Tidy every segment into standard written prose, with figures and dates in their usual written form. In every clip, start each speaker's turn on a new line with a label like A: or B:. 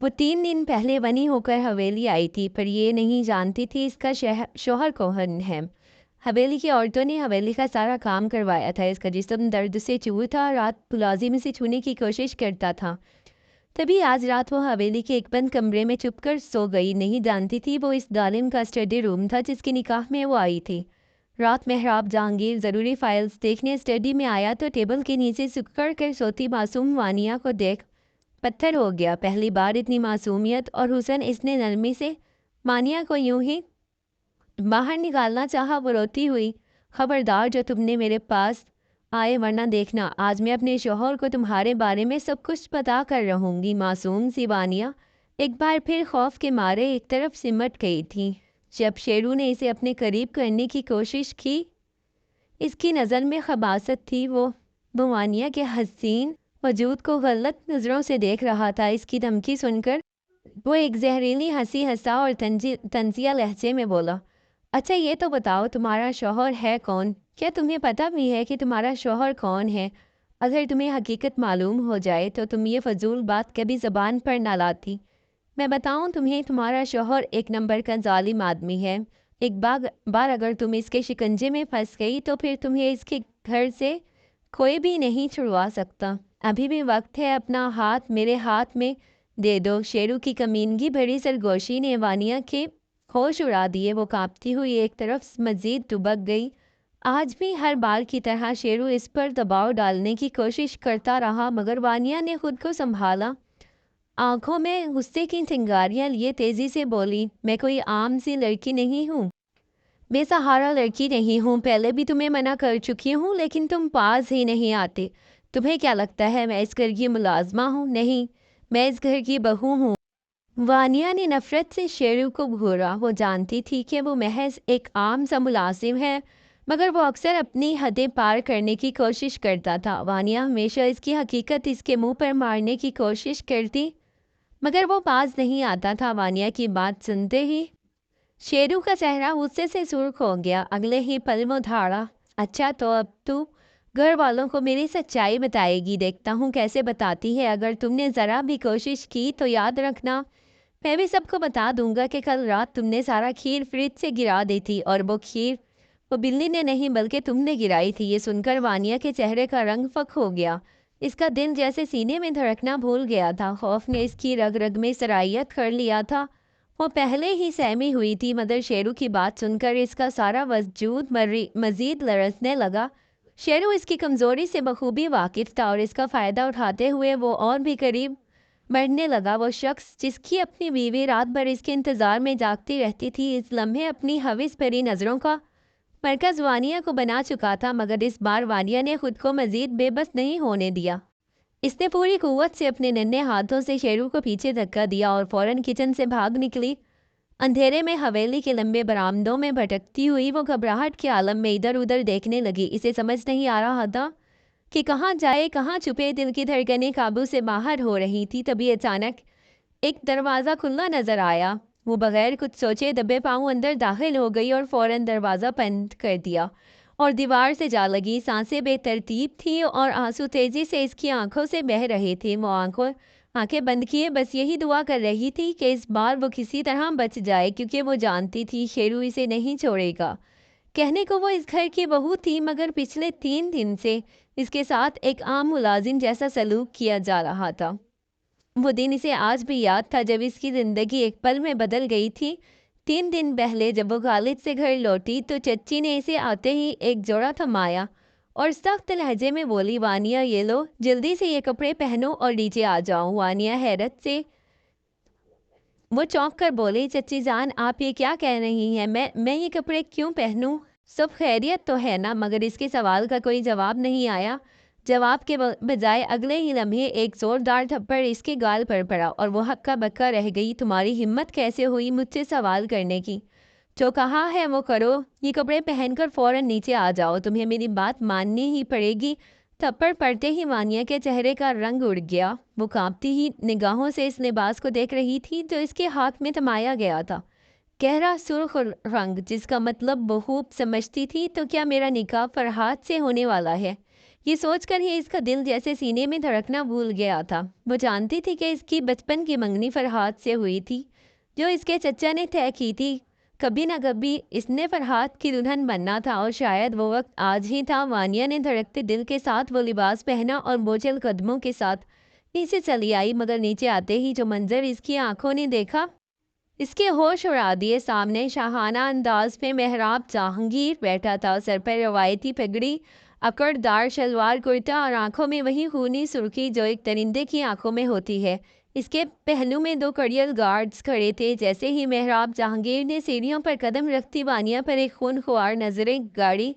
A: وہ 3 دن پہلے بنی ہو کر حویلی آئی تھی، پر یہ نہیں جانتی تھی اس کا شوہر کون ہے۔ حویلی کی عورتوں نے حویلی کا سارا کام کروایا تھا۔ اس کا جسم درد سے چور تھا، رات ملازم سے چھونے کی کوشش کرتا تھا۔ تبھی آج رات وہ حویلی کے ایک بند کمرے میں چھپ کر سو گئی۔ نہیں جانتی تھی وہ اس ظالم کا اسٹڈی روم تھا جس کے نکاح میں وہ آئی تھی۔ رات محراب جہانگیر ضروری فائلز دیکھنے اسٹڈی میں آیا تو ٹیبل کے نیچے سکڑ کر سوتی معصوم وانیہ کو دیکھ پتھر ہو گیا۔ پہلی بار اتنی معصومیت اور حسن اس نے نرمی سے وانیہ کو یوں ہی باہر نکالنا چاہا۔ وہ روتی ہوئی، خبردار جو تم نے میرے پاس آئے، ورنہ دیکھنا آج میں اپنے شوہر کو تمہارے بارے میں سب کچھ بتا کر رہوں گی۔ معصوم سی وانیہ ایک بار پھر خوف کے مارے ایک طرف سمٹ گئی تھی۔ جب شیرو نے اسے اپنے قریب کرنے کی کوشش کی، اس کی نظر میں خباثت تھی۔ وہ وانیہ کے حسین وجود کو غلط نظروں سے دیکھ رہا تھا۔ اس کی دھمکی سن کر وہ ایک زہریلی ہنسی ہنسا اور طنزیہ لہجے میں بولا، اچھا یہ تو بتاؤ تمہارا شوہر ہے کون؟ کیا تمہیں پتہ بھی ہے کہ تمہارا شوہر کون ہے؟ اگر تمہیں حقیقت معلوم ہو جائے تو تم یہ فضول بات کبھی زبان پر نہ لاتی۔ میں بتاؤں تمہیں، تمہارا شوہر ایک نمبر کا ظالم آدمی ہے۔ ایک بار اگر تم اس کے شکنجے میں پھنس گئی تو پھر تمہیں اس کے گھر سے کوئی بھی نہیں چھڑوا سکتا۔ ابھی بھی وقت ہے، اپنا ہاتھ میرے ہاتھ میں دے دو۔ شیرو کی کمینگی بھری سرگوشی نے وانیہ کے ہوش اڑا دیے۔ وہ کانپتی ہوئی ایک طرف مزید دبک گئی۔ آج بھی ہر بار کی طرح شیرو اس پر دباؤ ڈالنے کی کوشش کرتا رہا، مگر وانیہ نے خود کو سنبھالا۔ آنکھوں میں غصے کی چنگاریاں لیے تیزی سے بولی، میں کوئی عام سی لڑکی نہیں ہوں، بے سہارا لڑکی نہیں ہوں۔ پہلے بھی تمہیں منع کر چکی ہوں لیکن تم پاس ہی نہیں آتے۔ تمہیں کیا لگتا ہے میں اس گھر کی ملازمہ ہوں؟ نہیں، میں اس گھر کی بہو ہوں۔ وانیہ نے نفرت سے شیرو کو گھورا۔ وہ جانتی تھی کہ وہ محض ایک عام سا ملازم ہے، مگر وہ اکثر اپنی حدیں پار کرنے کی کوشش کرتا تھا۔ وانیہ ہمیشہ اس کی حقیقت اس کے منہ پر مارنے کی کوشش کرتی، مگر وہ باز نہیں آتا تھا۔ وانیہ کی بات سنتے ہی شیرو کا چہرہ غصے سے سرخ ہو گیا۔ اگلے ہی پل وہ دھاڑا، اچھا تو اب تو گھر والوں کو میری سچائی بتائے گی، دیکھتا ہوں کیسے بتاتی ہے۔ اگر تم نے ذرا بھی کوشش کی تو یاد رکھنا میں بھی سب کو بتا دوں گا کہ کل رات تم نے سارا کھیر فریج سے گرا دی تھی، اور وہ کھیر وہ بلی نے نہیں بلکہ تم نے گرائی تھی۔ یہ سن کر وانیہ کے چہرے کا رنگ فک ہو گیا۔ اس کا دل جیسے سینے میں دھڑکنا بھول گیا تھا۔ خوف نے اس کی رگ رگ میں سرایت کر لیا تھا۔ وہ پہلے ہی سہمی ہوئی تھی، مگر شیرو کی بات سن کر اس کا سارا وجود مزید لرزنے لگا۔ شیرو اس کی کمزوری سے بخوبی واقف تھا اور اس کا فائدہ اٹھاتے ہوئے وہ اور بھی قریب بڑھنے لگا۔ وہ شخص جس کی اپنی بیوی رات بھر اس کے انتظار میں جاگتی رہتی تھی، اس لمحے اپنی ہوس بھری نظروں کا مرکز وانیہ کو بنا چکا تھا، مگر اس بار وانیہ نے خود کو مزید بے بس نہیں ہونے دیا۔ اس نے پوری قوت سے اپنے ننھے ہاتھوں سے شیرو کو پیچھے دھکا دیا اور فوراً کچن سے بھاگ نکلی۔ اندھیرے میں حویلی کے لمبے برآمدوں میں بھٹکتی ہوئی وہ گھبراہٹ کے عالم میں ادھر ادھر دیکھنے لگی۔ اسے سمجھ نہیں آ رہا تھا کہ کہاں جائے کہاں چھپے۔ دل کی دھڑکنیں قابو سے باہر ہو رہی تھی۔ تبھی اچانک ایک دروازہ کھلا نظر آیا۔ وہ بغیر کچھ سوچے دبے پاؤں اندر داخل ہو گئی اور فوراً دروازہ بند کر دیا اور دیوار سے جا لگی۔ سانسیں بے ترتیب تھیں اور آنسو تیزی سے اس کی آنکھوں سے بہہ رہے تھے۔ وہ آنکھیں بند کیے بس یہی دعا کر رہی تھی کہ اس بار وہ کسی طرح بچ جائے، کیونکہ وہ جانتی تھی شیرو اسے نہیں چھوڑے گا۔ کہنے کو وہ اس گھر کی بہو تھی، مگر پچھلے 3 دن سے اس کے ساتھ ایک عام ملازم جیسا سلوک کیا جا رہا تھا۔ وہ دن اسے آج بھی یاد تھا جب اس کی زندگی ایک پل میں بدل گئی تھی۔ 3 دن پہلے جب وہ خالد سے گھر لوٹی تو چچی نے اسے آتے ہی ایک جوڑا تھمایا اور سخت لہجے میں بولی، وانیہ یہ لو، جلدی سے یہ کپڑے پہنو اور نیچے آ جاؤ۔ وانیہ حیرت سے وہ چونک کر بولی، چچی جان آپ یہ کیا کہہ رہی ہیں؟ میں یہ کپڑے کیوں پہنوں؟ سب خیریت تو ہے نا؟ مگر اس کے سوال کا کوئی جواب نہیں آیا۔ جواب کے بجائے اگلے ہی لمحے ایک زوردار تھپڑ اس کے گال پر پڑا اور وہ ہکا بکا رہ گئی۔ تمہاری ہمت کیسے ہوئی مجھ سے سوال کرنے کی؟ جو کہا ہے وہ کرو، یہ کپڑے پہن کر فوراً نیچے آ جاؤ، تمہیں میری بات ماننی ہی پڑے گی۔ تھپڑ پڑتے ہی وانیہ کے چہرے کا رنگ اڑ گیا۔ وہ کانپتی ہی نگاہوں سے اس لباس کو دیکھ رہی تھی جو اس کے ہاتھ میں تھمایا گیا تھا۔ گہرا سرخ رنگ، جس کا مطلب وہ خوب سمجھتی تھی۔ تو کیا میرا نکاح فرحات سے ہونے والا ہے؟ یہ سوچ کر ہی اس کا دل جیسے سینے میں دھڑکنا بھول گیا تھا۔ وہ جانتی تھی کہ اس کی بچپن کی منگنی فرحات سے ہوئی تھی، جو اس کے چچا نے طے کی تھی۔ کبھی نہ کبھی اس نے فرحات کی دلہن بننا تھا، اور شاید وہ وقت آج ہی تھا۔ وانیا نے دھڑکتے دل کے ساتھ وہ لباس پہنا اور بوجھل قدموں کے ساتھ نیچے چلی آئی، مگر نیچے آتے ہی جو منظر اس کی آنکھوں نے دیکھا اس کے ہوش اڑا دیے۔ سامنے شاہانہ انداز میں محراب جہانگیر بیٹھا تھا، سر پر روایتی پگڑی، اکڑ دار شلوار کرتا اور آنکھوں میں وہی خونی سرخی جو ایک درندے کی آنکھوں میں ہوتی ہے۔ اس کے پہلو میں 2 کڑیل گارڈز کھڑے تھے۔ جیسے ہی محراب جہانگیر نے سیڑھیوں پر قدم رکھتی، وانیا پر ایک خون خوار نظریں گاڑی۔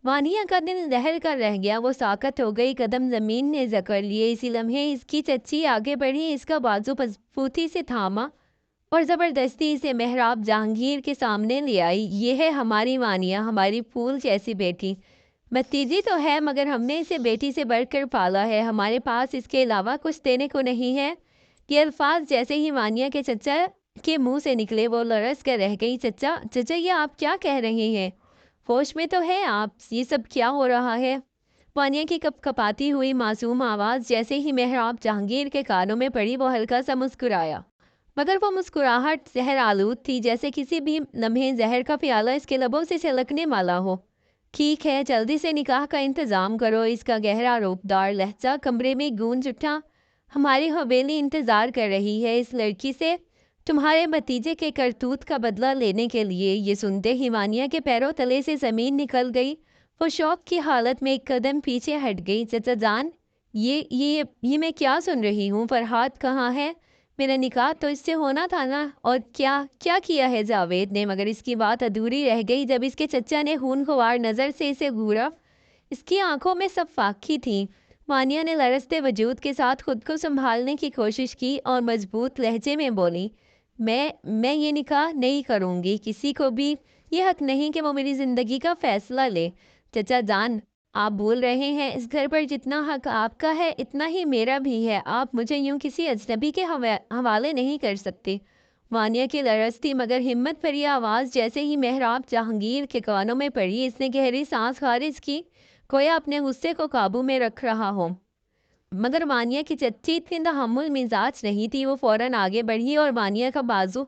A: وانیا کا دل دہل کر رہ گیا، وہ ساکت ہو گئی، قدم زمین نے جکڑ لیے۔ اسی لمحے اس کی چچی آگے بڑھی، اس کا بازو مضبوطی سے تھاما اور زبردستی اسے محراب جہانگیر کے سامنے لے آئی۔ یہ ہے ہماری وانیا، ہماری پھول جیسی بیٹی۔ بھتیجی تو ہے، مگر ہم نے اسے بیٹی سے بڑھ کر پالا ہے، ہمارے پاس اس کے علاوہ کچھ دینے کو نہیں ہے۔ یہ الفاظ جیسے ہی وانیا کے چچا کے منہ سے نکلے، وہ لرز کر رہ گئی۔ چچا یہ آپ کیا کہہ رہے ہیں؟ ہوش میں تو ہے آپ؟ یہ سب کیا ہو رہا ہے؟ وانیا کی کپ کپاتی ہوئی معصوم آواز جیسے ہی محراب جہانگیر کے کانوں میں پڑی، وہ ہلکا سا مسکرایا، مگر وہ مسکراہٹ زہر آلود تھی، جیسے کسی بھی لمحے زہر کا پیالہ اس کے لبوں سے چھلکنے والا ہو۔ ٹھیک ہے، جلدی سے نکاح کا انتظام کرو۔ اس کا گہرا روپدار لہجہ کمرے میں گونج اٹھا۔ ہماری حویلی انتظار کر رہی ہے اس لڑکی سے تمہارے بھتیجے کے کرتوت کا بدلہ لینے کے لیے۔ یہ سنتے ہی وانیا کے پیروں تلے سے زمین نکل گئی، وہ شوق کی حالت میں ایک قدم پیچھے ہٹ گئی۔ چچا جان، یہ میں کیا سن رہی ہوں؟ فرحات کہاں ہے؟ میرا نکاح تو اس سے ہونا تھا نا؟ اور کیا کیا ہے جاوید نے؟ مگر اس کی بات ادھوری رہ گئی جب اس کے چچا نے خون خوار نظر سے اسے گھورا۔ اس کی آنکھوں میں سب فاقی تھیں۔ وانیا نے لرزتے وجود کے ساتھ خود کو سنبھالنے کی کوشش کی اور مضبوط لہجے میں بولی، میں یہ نکاح نہیں کروں گی۔ کسی کو بھی یہ حق نہیں کہ وہ میری زندگی کا فیصلہ لے۔ چچا جان، آپ بول رہے ہیں اس گھر پر جتنا حق آپ کا ہے اتنا ہی میرا بھی ہے، آپ مجھے یوں کسی اجنبی کے حوالے نہیں کر سکتے۔ وانیا کی لرزتی مگر ہمت بھری آواز جیسے ہی محراب جہانگیر کے کانوں میں پڑی، اس نے گہری سانس خارج کی، گویا اپنے غصے کو قابو میں رکھ رہا ہو۔ مگر وانیا کی چچی اتنی تحمل مزاج نہیں تھی، وہ فوراً آگے بڑھی اور وانیا کا بازو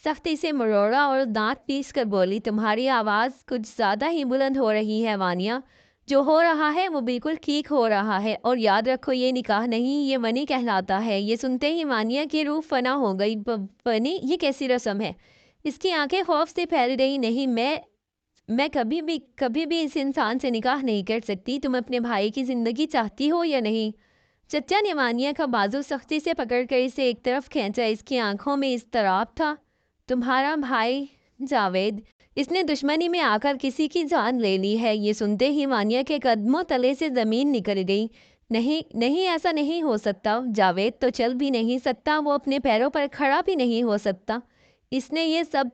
A: سختی سے مروڑا اور دانت پیس کر بولی، تمہاری آواز کچھ زیادہ ہی بلند ہو رہی ہے وانیا۔ جو ہو رہا ہے وہ بالکل ٹھیک ہو رہا ہے، اور یاد رکھو یہ نکاح نہیں، یہ ونی کہلاتا ہے۔ یہ سنتے ہی وانیا کی روح فنا ہو گئی۔ ونی؟ یہ کیسی رسم ہے؟ اس کی آنکھیں خوف سے پھیل رہی۔ نہیں، میں کبھی بھی اس انسان سے نکاح نہیں کر سکتی۔ تم اپنے بھائی کی زندگی چاہتی ہو یا نہیں؟ چچا نے وانیا کا بازو سختی سے پکڑ کر اسے ایک طرف کھینچا، اس کی آنکھوں میں اضطراب تھا۔ تمہارا بھائی جاوید، اس نے دشمنی میں آ کر کسی کی جان لے لی ہے۔ یہ سنتے ہی وانیا کے قدموں تلے سے زمین نکل گئی۔ نہیں، ایسا نہیں ہو سکتا۔ جاوید تو چل بھی نہیں سکتا، وہ اپنے پیروں پر کھڑا بھی نہیں ہو سکتا۔ اس نے یہ سب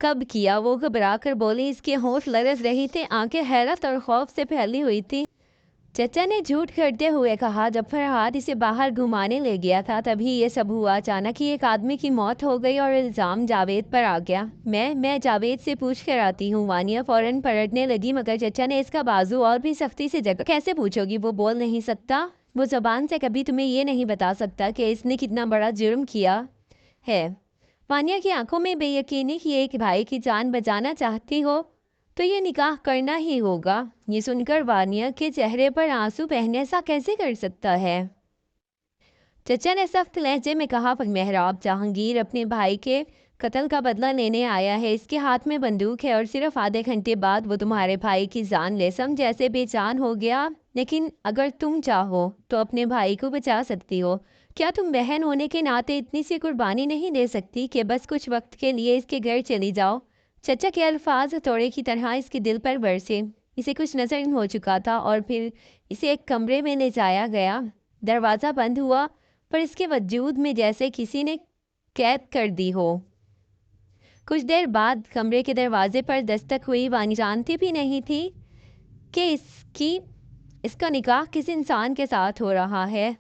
A: کب کیا؟ وہ گھبرا کر بولی، اس کے ہونٹ لرز رہی تھے، آنکھیں حیرت اور خوف سے پھیلی ہوئی تھی۔ چچا نے جھوٹ کرتے ہوئے کہا، جب فرحات اسے باہر گھمانے لے گیا تھا تبھی یہ سب ہوا۔ اچانک ہی ایک آدمی کی موت ہو گئی اور الزام جاوید پر آ گیا۔ میں جاوید سے پوچھ کر آتی ہوں۔ وانیا فوراً پلٹنے لگی، مگر چچا نے اس کا بازو اور بھی سختی سے جکڑا۔ کیسے پوچھو گی؟ وہ بول نہیں سکتا۔ وہ زبان سے کبھی تمہیں یہ نہیں بتا سکتا کہ اس نے کتنا بڑا جرم کیا ہے۔ وانیا کی آنکھوں میں بے یقینی کہ ایک بھائی کی جان بچانا چاہتی ہو تو یہ نکاح کرنا ہی ہوگا۔ یہ سن کر وانیا کے چہرے پر آنسو بہنے، ایسا کیسے کر سکتا ہے؟ چچا نے سخت لہجے میں کہا، محراب جہانگیر اپنے بھائی کے قتل کا بدلہ لینے آیا ہے، اس کے ہاتھ میں بندوق ہے، اور صرف آدھے گھنٹے بعد وہ تمہارے بھائی کی جان لے۔ سم جیسے بے جان ہو گیا۔ لیکن اگر تم چاہو تو اپنے بھائی کو بچا سکتی ہو۔ کیا تم بہن ہونے کے ناطے اتنی سی قربانی نہیں دے سکتی کہ بس کچھ وقت کے لیے اس کے گھر چلی جاؤ؟ چچا کے الفاظ توڑے کی طرح اس کے دل پر برسے۔ اسے کچھ نظر ہو چکا تھا اور پھر اسے ایک کمرے میں لے جایا گیا۔ دروازہ بند ہوا، پر اس کے وجود میں جیسے کسی نے قید کر دی ہو۔ کچھ دیر بعد کمرے کے دروازے پر دستک ہوئی۔ وانی جانتی بھی نہیں تھی کہ اس کا نکاح کس انسان کے ساتھ ہو رہا ہے۔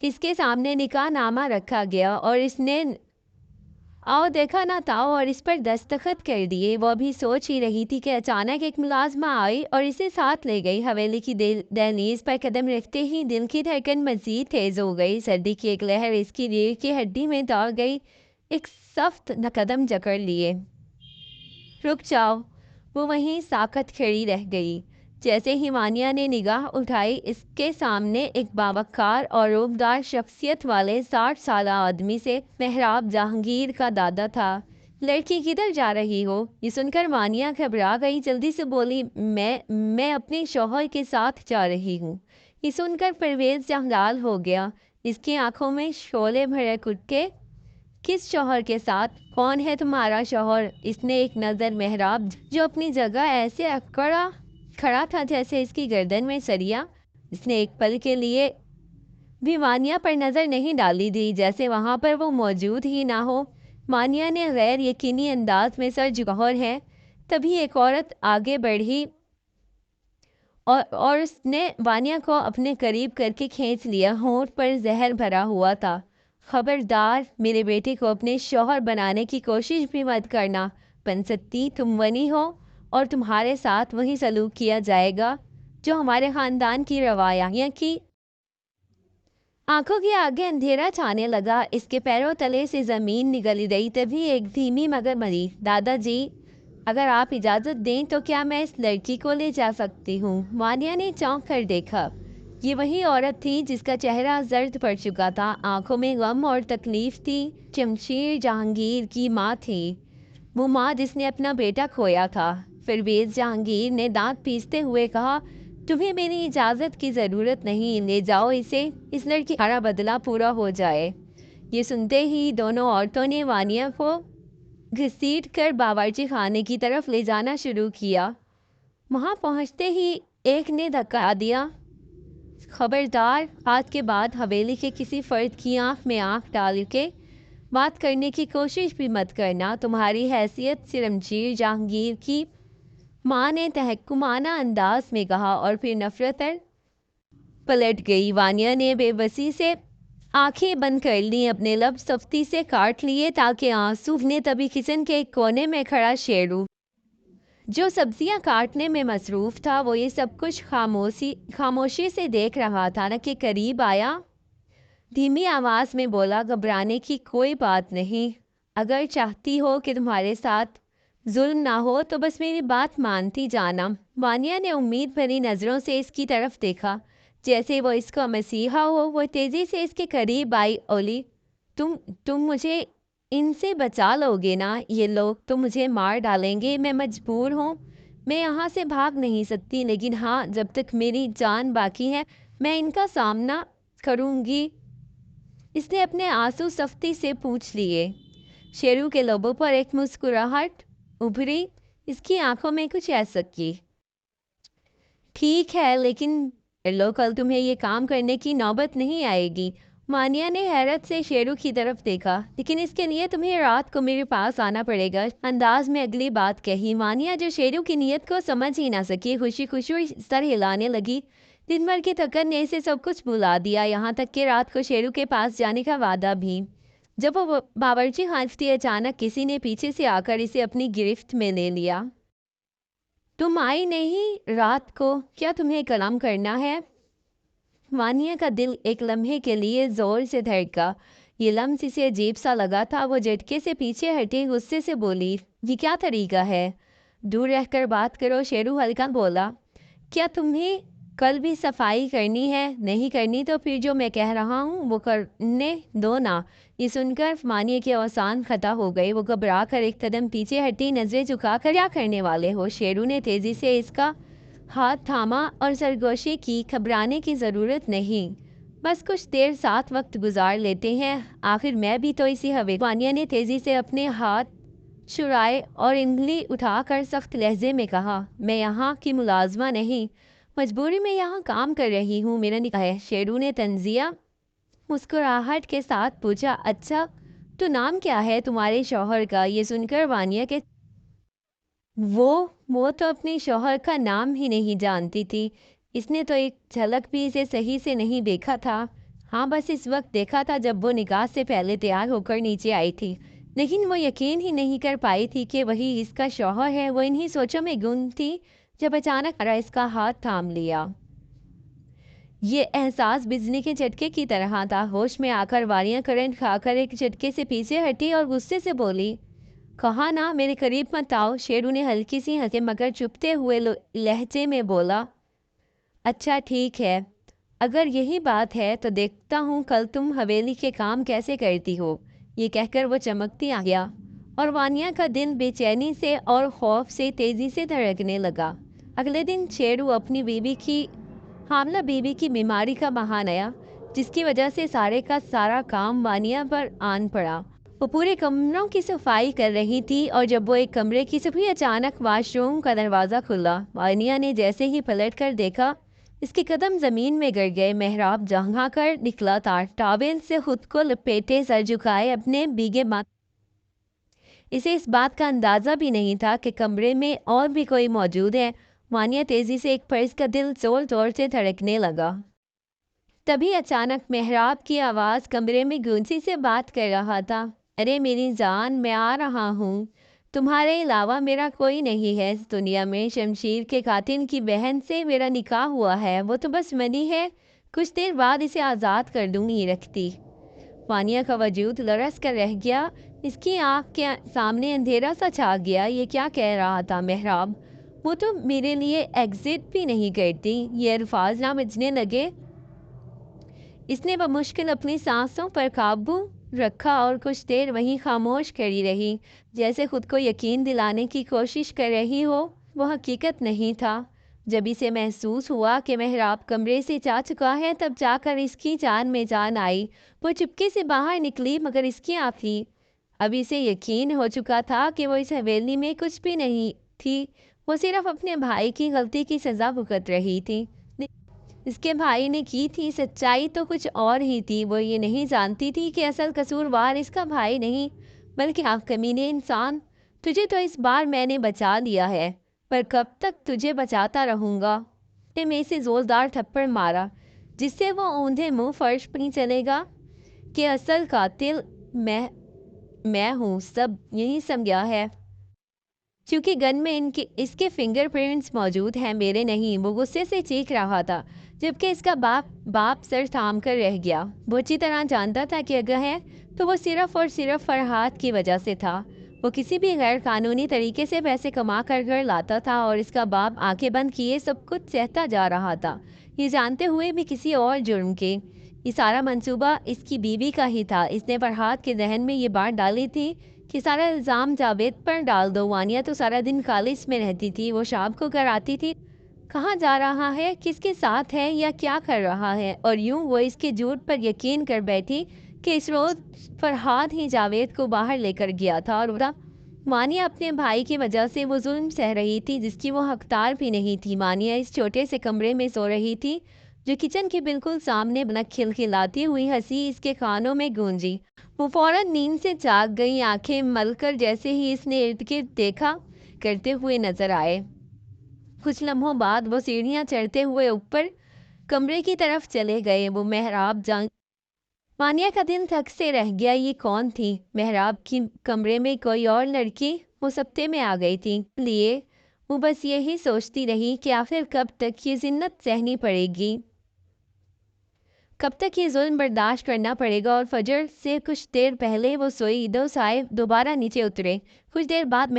A: اس کے سامنے نکاح نامہ رکھا گیا اور اس نے आओ देखा ना ताओ और इस पर दस्तखत कर दिए। वो अभी सोच ही रही थी कि अचानक एक मुलाजमा आई और इसे साथ ले गई। हवेली की दहलीज पर कदम रखते ही दिल की धड़कन मजीद तेज हो गई। सर्दी की एक लहर इसकी रीढ़ की हड्डी में दौड़ गई। एक सख्त कदम जकड़ लिए। रुक जाओ। वो वहीं साकत खड़ी रह गई। जैसे ही मानिया ने निगाह उठाई, इसके सामने एक बावकार और रूपदार शख्सियत वाले 60 साल आदमी से मेहराब जहांगीर का दादा था। लड़की किधर जा रही हो? ये सुनकर मानिया घबरा गई। जल्दी से बोली, मैं अपने शौहर के साथ जा रही हूँ। ये सुनकर परवेज जंजाल हो गया। इसकी आंखों में शोले भड़क उठे। किस शौहर के साथ? कौन है तुम्हारा शौहर? इसने एक नज़र मेहराब जो अपनी जगह ऐसे अकड़ा खड़ा था जैसे इसकी गर्दन में सरिया। इसने एक पल के लिए भी मानिया पर नज़र नहीं डाली दी, जैसे वहाँ पर वो मौजूद ही ना हो। मानिया ने गैर यकीनी अंदाज में सर झुकाया है। तभी एक औरत आगे बढ़ी और उसने वानिया को अपने करीब करके खींच लिया। होंठ पर जहर भरा हुआ था। खबरदार, मेरे बेटे को अपने शौहर बनाने की कोशिश भी मत करना। पंसती, तुम वनी हो और तुम्हारे साथ वही सलूक किया जाएगा जो हमारे ख़ानदान की रवायां की। आंखों के आगे अंधेरा छाने लगा। इसके पैरों तले से ज़मीन निगल गई। तभी एक धीमी मगर मरी, दादाजी, अगर आप इजाज़त दें तो क्या मैं इस लड़की को ले जा सकती हूँ? मानिया ने चौंक कर देखा। ये वही औरत थी जिसका चेहरा जर्द पड़ चुका था। आंखों में गम और तकलीफ थी। शमशीर जहांगीर की माँ थी। वो माँ जिसने अपना बेटा खोया था। परवेज जहांगीर ने दांत पीसते हुए कहा, तुम्हें मेरी इजाज़त की ज़रूरत नहीं, ले जाओ इसे। इस लड़की का बदला पूरा हो जाए। ये सुनते ही दोनों औरतों ने वानिया को घसीट कर बावर्ची खाने की तरफ ले जाना शुरू किया। वहाँ पहुँचते ही एक ने धक्का दिया, खबरदार, आज के बाद हवेली के किसी फर्द की आंख में आंख डाल के बात करने की कोशिश भी मत करना। तुम्हारी हैसियत शमशीर जहांगीर की माँ ने तहकुमाना अंदाज में कहा और फिर नफरत पलट गई। वानिया ने बेबसी से आंखें बंद कर ली, अपने लब सख्ती से काट लिए ताकि आंसू ने। तभी किचन के एक कोने में खड़ा शेरू जो सब्जियां काटने में मसरूफ था, वो ये सब कुछ खामोशी से देख रहा था। न कि करीब आया, धीमी आवाज़ में बोला, घबराने की कोई बात नहीं। अगर चाहती हो कि तुम्हारे साथ जुल्म ना हो तो बस मेरी बात मानती जाना। वानिया ने उम्मीद भरी नज़रों से इसकी तरफ देखा, जैसे वो इसका मसीहा हो। वो तेज़ी से इसके करीब आई। ओली, तुम मुझे इनसे बचा लोगे ना? ये लोग तो मुझे मार डालेंगे। मैं मजबूर हूँ, मैं यहाँ से भाग नहीं सकती, लेकिन हाँ, जब तक मेरी जान बाकी है मैं इनका सामना करूँगी। इसने अपने आंसू सख्ती से पूछ लिए। शेरू के लबों पर एक मुस्कुराहट उभरी। इसकी आंखों में कुछ ऐसा की, ठीक है, लेकिन लो, कल तुम्हें ये काम करने की नौबत नहीं आएगी। मानिया ने हैरत से शेरू की तरफ देखा। लेकिन इसके लिए तुम्हें रात को मेरे पास आना पड़ेगा, अंदाज में अगली बात कही। मानिया जो शेरू की नीयत को समझ ही ना सकी, खुशी खुशी सर हिलाने लगी। दिन भर की थकन ने इसे सब कुछ भुला दिया, यहाँ तक कि रात को शेरू के पास जाने का वादा भी। जब वो बावर्ची खाने थी, अचानक किसी ने पीछे से आकर इसे अपनी गिरफ्त में ले लिया। तुम आई नहीं रात को, क्या तुम्हें कलाम करना है? मानिया का दिल एक लम्हे के लिए जोर से धड़का। ये लम्स इसे अजीब सा लगा था। वो झटके से पीछे हटी, गुस्से से बोली, ये क्या तरीका है? दूर रहकर बात करो, शेरू हल्का बोला। क्या तुम्हें कल भी सफाई करनी है? नहीं करनी तो फिर जो मैं कह रहा हूँ वो करने दो ना। ये सुनकर मानिया के अवसान खता हो गई। वो घबरा कर एक कदम पीछे हटी, नजरें झुकाकर, क्या करने वाले हो? शेरू ने तेजी से इसका हाथ थामा और सरगोशी की। घबराने की ज़रूरत नहीं, बस कुछ देर साथ वक्त गुजार लेते हैं, आखिर मैं भी तो इसी हवे। वानिया ने तेज़ी से अपने हाथ छुड़ाए और इंगली उठाकर सख्त लहजे में कहा, मैं यहाँ की मुलाजमा नहीं, मजबूरी में यहाँ काम कर रही हूँ, मेरा निकाह है। शेरू ने तंजिया मुस्कुराहट के साथ पूछा, अच्छा, तो नाम क्या है तुम्हारे शौहर का? ये सुनकर वानिया के वो तो अपने शौहर का नाम ही नहीं जानती थी। इसने तो एक झलक भी इसे सही से नहीं देखा था। हाँ, बस इस वक्त देखा था जब वो निकाह से पहले तैयार होकर नीचे आई थी। लेकिन वो यकीन ही नहीं कर पाई थी कि वही इसका शौहर है। वो इन्हीं सोचों में गुम थी जब अचानक आरा इसका हाथ थाम लिया। ये एहसास बिजली के झटके की तरह था। होश में आकर वारियां करंट खाकर एक झटके से पीछे हटी और गुस्से से बोली, कहा ना मेरे करीब मत आओ। शेरू ने हल्की सी हंसे मगर चुपते हुए लहजे में बोला, अच्छा ठीक है, अगर यही बात है तो देखता हूँ कल तुम हवेली के काम कैसे करती हो। ये कहकर वो चमकती आ गया और वानिया का दिल बेचैनी से और खौफ से तेजी से धड़कने लगा। अगले दिन शेरू अपनी हामला बीवी की बीमारी का बहाना, जिसकी वजह से सारे का सारा काम वानिया पर आन पड़ा। वो पूरे कमरों की सफाई कर रही थी और जब वो एक कमरे की सभी अचानक वॉशरूम का दरवाज़ा खुला। वानिया ने जैसे ही पलट कर देखा, इसके कदम ज़मीन में गिर गए। मेहराब जहाँ कर निकला था, टॉवेल से खुद को लपेटे सर झुकाए अपने भीगे माथ। इसे इस बात का अंदाज़ा भी नहीं था कि कमरे में और भी कोई मौजूद है। वानिया तेज़ी से एक पर इसका दिल जोर जोर से धड़कने लगा। तभी अचानक मेहराब की आवाज़ कमरे में गूंजी से बात कर रहा था, अरे मेरी जान, मैं आ रहा हूँ। तुम्हारे अलावा मेरा कोई नहीं है इस दुनिया में। शमशीर के कातिल की बहन से मेरा निकाह हुआ है, वो तो बस मनी है। कुछ देर बाद इसे आज़ाद कर दूँगी रखती। वानिया का वजूद लरस कर रह गया। इसकी आँख के सामने अंधेरा सा छा गया। ये क्या कह रहा था मेहराब? वो तो मेरे लिए एग्जिट भी नहीं करती। ये अल्फाज ना बजने लगे। इसने बमुश्किल अपनी सांसों पर काबू रखा और कुछ देर वहीं खामोश खड़ी रही, जैसे खुद को यकीन दिलाने की कोशिश कर रही हो वो हकीकत नहीं था। जब इसे महसूस हुआ कि मेहराब कमरे से जा चुका है, तब जाकर इसकी जान में जान आई। वो चुपके से बाहर निकली मगर इसकी आप थी। अब इसे यकीन हो चुका था कि वो इस हवेली में कुछ भी नहीं थी। वो सिर्फ अपने भाई की गलती की सज़ा भुगत रही थी। इसके भाई ने की थी, सच्चाई तो कुछ और ही थी। वो ये नहीं जानती थी कि असल कसूरवार इसका भाई नहीं बल्कि आप कमीने इंसान। तुझे तो इस बार मैंने बचा लिया है, पर कब तक तुझे बचाता रहूँगा। ने में से जोरदार थप्पड़ मारा, जिससे वो औंधे मुंह फर्श पर ही चलेगा कि असल कातिल मैं हूँ। सब यही समझा है, क्योंकि गन में इसके फिंगरप्रिंट्स मौजूद हैं, मेरे नहीं। वो गुस्से से चीख रहा था, जबकि इसका बाप सर थाम कर रह गया। वो अच्छी तरह जानता था कि अगर है तो वो सिर्फ और सिर्फ फरहाद की वजह से था। वो किसी भी गैर कानूनी तरीके से पैसे कमा कर घर लाता था और इसका बाप आंखें बंद किए सब कुछ सहता जा रहा था, ये जानते हुए भी किसी और जुर्म के। ये सारा मंसूबा इसकी बीवी का ही था। इसने फरहाद के जहन में ये बात डाली थी कि सारा इल्ज़ाम जावेद पर डाल दो। वानिया तो सारा दिन कॉलेज में रहती थी। वो शाम को घर आती थी, कहाँ जा रहा है, किसके साथ है या क्या कर रहा है, और यूं वो इसके झूठ पर यकीन कर बैठी कि इस रोज़ फरहाद ही जावेद को बाहर लेकर गया था। और मानिया अपने भाई की वजह से वो जुल्म सह रही थी जिसकी वो हकदार भी नहीं थी। मानिया इस छोटे से कमरे में सो रही थी जो किचन के बिल्कुल सामने बना। खिलखिलाती हुई हंसी इसके कानों में गूंजी। वो फौरन नींद से जाग गई, आंखें मलकर जैसे ही इसने इर्द गिर्द देखा करते हुए नजर आए। कुछ लम्हों बाद वो सीढ़ियां चढ़ते हुए ऊपर कमरे की तरफ चले गए। वो मेहराब जान मानिया का दिल थक से रह गया। ये कौन थी? मेहराब की कमरे में कोई और लड़की वो सप्ते में आ गई थी। लिए वो बस यही सोचती रही कि आखिर कब तक ये जिन्नत सहनी पड़ेगी, कब तक ये जुल्म बर्दाश्त करना पड़ेगा। और फजर से कुछ देर पहले वो सोई। दो साहिब दोबारा नीचे उतरे। कुछ देर बाद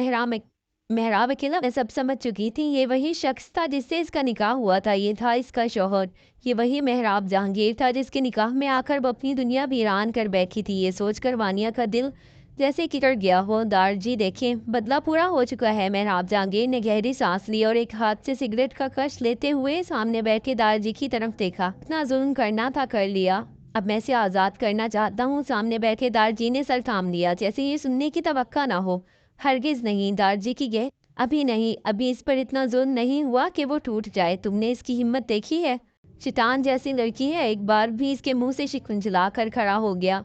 A: मेहराब अकेला सब समझ चुकी थी। ये वही शख्स था जिससे इसका निकाह हुआ था। ये था इसका शौहर। ये वही मेहराब जहांगीर था जिसके निकाह में आकर वो अपनी दुनिया वीरान कर बैठी थी। ये सोचकर वानिया का दिल जैसे किकर गया हो। दारजी देखें, बदला पूरा हो चुका है। मेहराब जहांगीर ने गहरी सांस ली और एक हाथ से सिगरेट का कश लेते हुए सामने बैठे दारजी की तरफ देखा। इतना जुल्म करना था कर लिया, अब मैं इसे आज़ाद करना चाहता हूँ। सामने बैठे दारजी ने सर थाम लिया, जैसे ये सुनने की तवक्का ना हो। हरगिज़ नहीं, दारजी की गए, अभी नहीं। अभी इस पर इतना जुल्म नहीं हुआ कि वो टूट जाए। तुमने इसकी हिम्मत देखी है? शैतान जैसी लड़की है। एक बार भी इसके मुंह से शिकंजला कर खड़ा हो गया।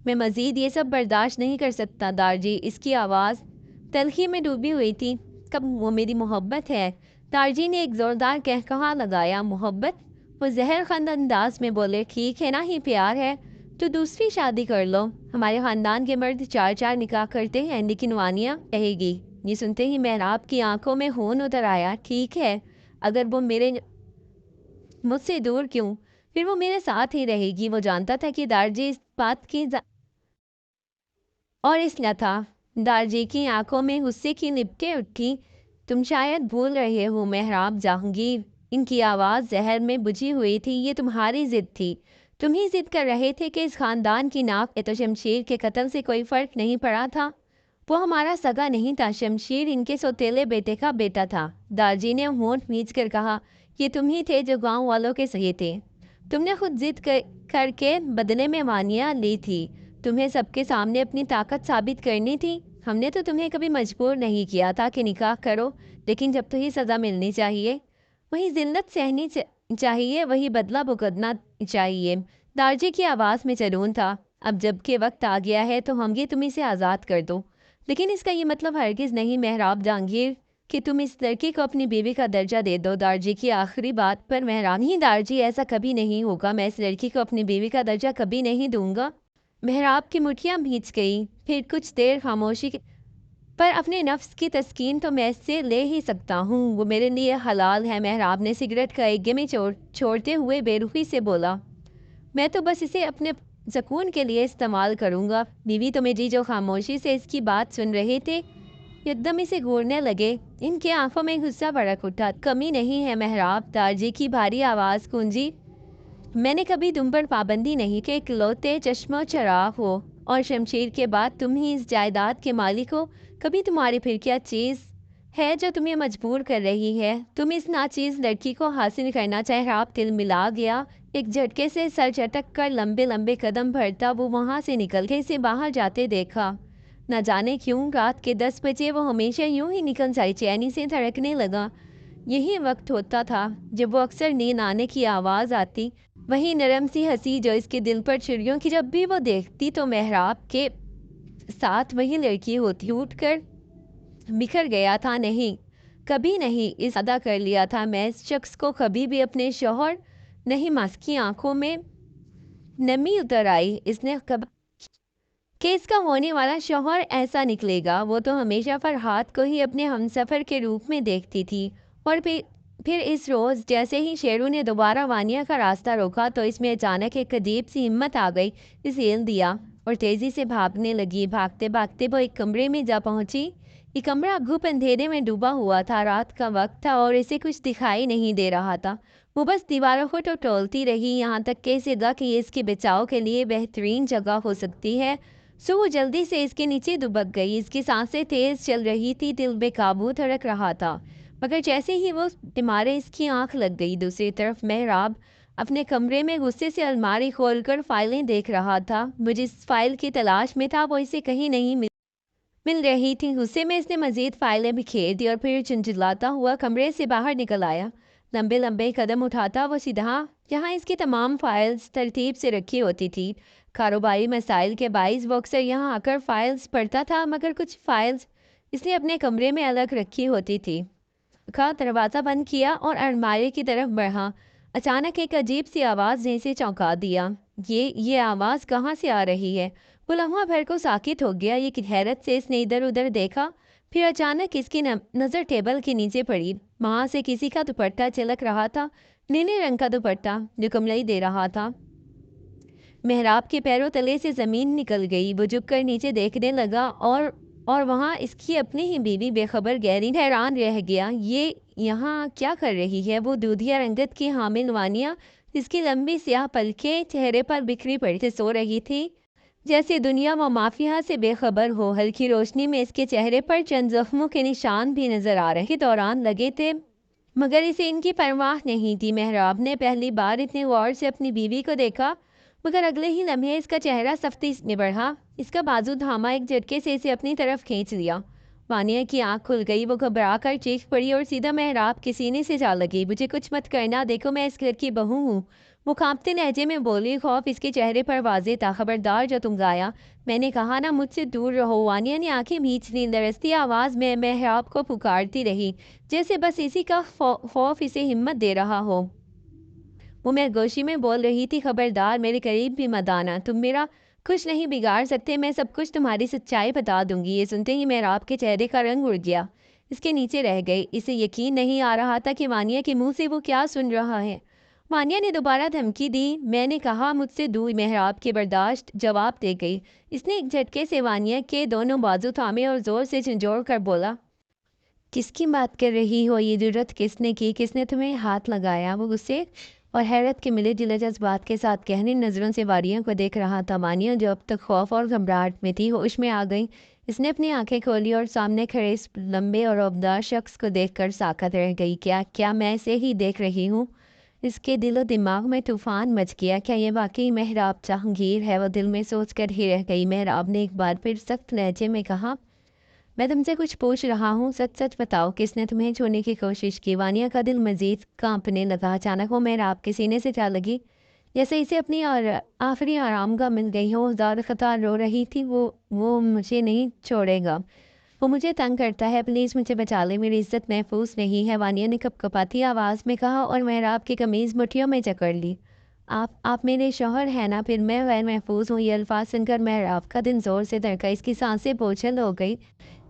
A: मैं मज़ीद ये सब बर्दाश्त नहीं कर सकता दारजी। इसकी आवाज़ तलखी में डूबी हुई थी। कब वो मेरी मोहब्बत है? दारजी ने एक ज़ोरदार कहकहा लगाया। मोहब्बत? वो जहर खंद अंदाज में बोले, ठीक है ना, ही प्यार है। تو دوسری شادی کر لو، ہمارے خاندان کے مرد 4 نکاح کرتے ہیں، لیکن وانیہ کہے گی۔ یہ سنتے ہی محراب کی آنکھوں میں خون اتر آیا۔ ٹھیک ہے، اگر وہ مجھ سے دور کیوں، پھر وہ میرے ساتھ ہی رہے گی۔ وہ جانتا تھا کہ دارجی اس بات کی اور اس نہ تھا۔ دارجی کی آنکھوں میں غصے کی لپٹیں اٹھی۔ تم شاید بھول رہے ہو محراب جہانگیر، ان کی آواز زہر میں بجھی ہوئی تھی، یہ تمہاری ضد تھی۔ تم ہی ضد کر رہے تھے کہ اس خاندان کی ناک تو شمشیر کے قتل سے کوئی فرق نہیں پڑا تھا۔ وہ ہمارا سگا نہیں تھا، شمشیر ان کے سوتیلے بیٹے کا بیٹا تھا۔ دارجی نے ہونٹ کھینچ کر کہا، یہ تم ہی تھے جو گاؤں والوں کے سہے تھے۔ تم نے خود ضد کر کے بدلے میں وانیہ لی تھی۔ تمہیں سب کے سامنے اپنی طاقت ثابت کرنی تھی۔ ہم نے تو تمہیں کبھی مجبور نہیں کیا تھا کہ نکاح کرو، لیکن جب تمہیں سزا ملنی چاہیے، وہی ذلت سہنی چاہیے، وہی بدلہ بھگتنا چاہیے۔ دارجی کی آواز میں جنون تھا۔ اب جب کہ وقت آ گیا ہے تو ہم یہ تمہیں سے آزاد کر دو، لیکن اس کا یہ مطلب ہرگز نہیں محراب جہانگیر کہ تم اس لڑکی کو اپنی بیوی کا درجہ دے دو۔ دارجی کی آخری بات پر محراب، نہیں دارجی، ایسا کبھی نہیں ہوگا، میں اس لڑکی کو اپنی بیوی کا درجہ کبھی نہیں دوں گا۔ محراب کی مٹھیاں بھیج گئی، پھر کچھ دیر خاموشی پر اپنے نفس کی تسکین تو میں اس سے لے ہی سکتا ہوں، وہ میرے لیے حلال ہے۔ محراب نے سگریٹ کا ایک گمی چھوڑتے ہوئے بے رخی سے بولا، میں تو بس اسے اپنے سکون کے لیے استعمال کروں گا۔ بیوی تمہیں جو خاموشی سے اس کی بات سن رہے تھے یکدم اسے گھورنے لگے، ان کے آنکھوں میں غصہ بھڑک اٹھا۔ کمی نہیں ہے محراب، دارجی کی بھاری آواز گونجی، میں نے کبھی تم پر پابندی نہیں کہ اکلوتے چشم و چراغ ہو، اور شمشیر کے بعد تم ہی اس جائیداد کے مالک ہو۔ کبھی تمہاری پھر کیا چیز ہے جو تمہیں مجبور کر رہی ہے؟ تم اس ناچیز لڑکی کو حاصل کرنا چہراب تل ملا گیا، ایک جھٹکے سے سر جھٹک کر لمبے لمبے قدم بھرتا وہ وہاں سے نکل کے اسے باہر جاتے دیکھا۔ نہ جانے کیوں رات کے 10 بجے وہ ہمیشہ یوں ہی نکل جائے، چینی سے دھڑکنے لگا۔ یہی وقت ہوتا تھا جب وہ اکثر نیند آنے کی آواز آتی، وہی نرم سی ہنسی جو اس کے دل پر چھریوں کی جب بھی وہ دیکھتی تو محراب کے ساتھ وہی لڑکی ہوتی، اٹھ کر بکھر گیا تھا۔ نہیں، کبھی نہیں اس ادا کر لیا تھا میں اس شخص کو کبھی بھی اپنے شوہر نہیں۔ ماس کی آنکھوں میں نمی اتر آئی، اس نے کب کہ اس کا ہونے والا شوہر ایسا نکلے گا۔ وہ تو ہمیشہ فرحات کو ہی اپنے ہمسفر کے روپ میں دیکھتی تھی، اور پھر اس روز جیسے ہی شیرو نے دوبارہ وانیہ کا راستہ روکا تو اس میں اچانک ایک عجیب سی ہمت آ گئی، اسے ہل دیا اور تیزی سے بھاگنے لگی۔ بھاگتے بھاگتے وہ ایک کمرے میں جا پہنچی۔ یہ کمرہ گھپ اندھیرے میں ڈوبا ہوا تھا، رات کا وقت تھا اور اسے کچھ دکھائی نہیں دے رہا تھا۔ وہ بس دیواروں کو ٹولتی رہی، یہاں تک کہ اسے لگا کہ یہ اس کے بچاؤ کے لیے بہترین جگہ ہو سکتی ہے، سو وہ جلدی سے اس کے نیچے دبک گئی۔ اس کی سانسیں تیز چل رہی تھی، دل بے قابو دھڑک رہا تھا، مگر جیسے ہی وہ تمہارے اس کی آنکھ لگ گئی۔ دوسری طرف محراب اپنے کمرے میں غصے سے الماری کھول کر فائلیں دیکھ رہا تھا، وہ جس فائل کی تلاش میں تھا وہ اسے کہیں نہیں مل رہی تھی۔ غصے میں اس نے مزید فائلیں بکھیر دی اور پھر چنچلاتا ہوا کمرے سے باہر نکل آیا۔ لمبے لمبے قدم اٹھاتا وہ سیدھا جہاں اس کی تمام فائلز ترتیب سے رکھی ہوتی تھی۔ کاروباری مسائل کے باعث وہ اکثر یہاں آ کر فائلز پڑھتا تھا، مگر کچھ فائلز اس نے اپنے کمرے میں الگ رکھی ہوتی تھی۔ کا دروازہ بند کیا اور الماری کی طرف بڑھا۔ اچانک ایک عجیب سی آواز نے اسے چونکا دیا۔ یہ آواز کہاں سے آ رہی ہے؟ وہ لمحہ بھر کو ساکت ہو گیا۔ یہ حیرت سے اس نے ادھر ادھر دیکھا، پھر اچانک اس کی نظر ٹیبل کے نیچے پڑی۔ وہاں سے کسی کا دوپٹہ چلک رہا تھا، نیلے رنگ کا دوپٹہ جو کملائی دے رہا تھا۔ محراب کے پیروں تلے سے زمین نکل گئی۔ وہ جھک کر نیچے دیکھنے لگا اور وہاں اس کی اپنی ہی بیوی بے خبر گہری حیران رہ گیا۔ یہ یہاں کیا کر رہی ہے؟ وہ دودھیا رنگت کی حامل وانیہ جس کی لمبی سیاہ پلکیں چہرے پر بکھری پڑی سے سو رہی تھی، جیسے دنیا و مافیا سے بے خبر ہو۔ ہلکی روشنی میں اس کے چہرے پر چند زخموں کے نشان بھی نظر آ رہے کے دوران لگے تھے، مگر اسے ان کی پرواہ نہیں تھی۔ محراب نے پہلی بار اتنے غور سے اپنی بیوی کو دیکھا، مگر اگلے ہی لمحے اس کا چہرہ سختی میں بڑھا، اس کا بازو تھاما، ایک جھٹکے سے اسے اپنی طرف کھینچ لیا۔ وانیہ کی آنکھ کھل گئی، وہ گھبرا کر چیخ پڑی اور سیدھا محراب کے سینے سے جا لگی۔ مجھے کچھ مت کرنا، دیکھو میں اس گھر کی بہو ہوں، وہ کانپتے لہجے میں بولی۔ خوف اس کے چہرے پر واضح تھا۔ خبردار جو تم گایا، میں نے کہا نا مجھ سے دور رہو۔ وانیہ نے آنکھیں بھیج لیں، لرزتی آواز میں محراب کو پکارتی رہی، جیسے بس اسی کا خوف اسے ہمت دے رہا ہو۔ वो मैं गोशी में बोल रही थी, खबरदार मेरे करीब भी मत आना, तुम मेरा कुछ नहीं बिगाड़ सकते, मैं सब कुछ तुम्हारी सच्चाई बता दूंगी। ये सुनते ही मेहराब के चेहरे का रंग उड़ गया, इसके नीचे रह गई। इसे यकीन नहीं आ रहा था कि वानिया के मुंह से वो क्या सुन रहा है। वानिया ने दोबारा धमकी दी। मैंने कहा मुझसे दूर, मेहराब के बर्दाश्त जवाब दे गई। इसने एक झटके से वानिया के दोनों बाजू थामे और जोर से झंझोड़ कर बोला, किसकी बात कर रही हो? ये जरूरत किसने की? किसने तुम्हें हाथ लगाया? वो गुस्से और हैरत के मिले जुले जज्बात के साथ गहरी नज़रों से वानिया को देख रहा था। वानिया जो अब तक खौफ और घबराहट में थी, होश में आ गई। इसने अपनी आंखें खोली और सामने खड़े इस लंबे और अवदार शख्स को देखकर साकत रह गई। क्या क्या मैं इसे ही देख रही हूँ? इसके दिलो दिमाग में तूफान मच गया। क्या ये वाकई मेहराब जहांगीर है? वो दिल में सोच कर ही रह गई। मेहराब ने एक बार फिर सख्त लहजे में कहा, मैं तुमसे कुछ पूछ रहा हूँ, सच सच बताओ, किसने तुम्हें छूने की कोशिश की? वानिया का दिल मजीद कांपने लगा। अचानक वो मेहराब के सीने से जा लगी, जैसे इसे अपनी और आखिरी आरामगाह मिल गई हो। ज़ार ख़तार रो रही थी। वो मुझे नहीं छोड़ेगा, वो मुझे तंग करता है, प्लीज़ मुझे बचा ले, मेरी इज्जत महफूज नहीं है, वानिया ने कपकपाती आवाज़ में कहा और मेहराब की कमीज़ मुठियों में जकड़ ली। आप मेरे शौहर हैं ना, फिर मैं गैर महफूज हूँ? ये अल्फाज सुनकर मेहराब का दिल ज़ोर से धड़का, इसकी सांसें बोझल हो गई।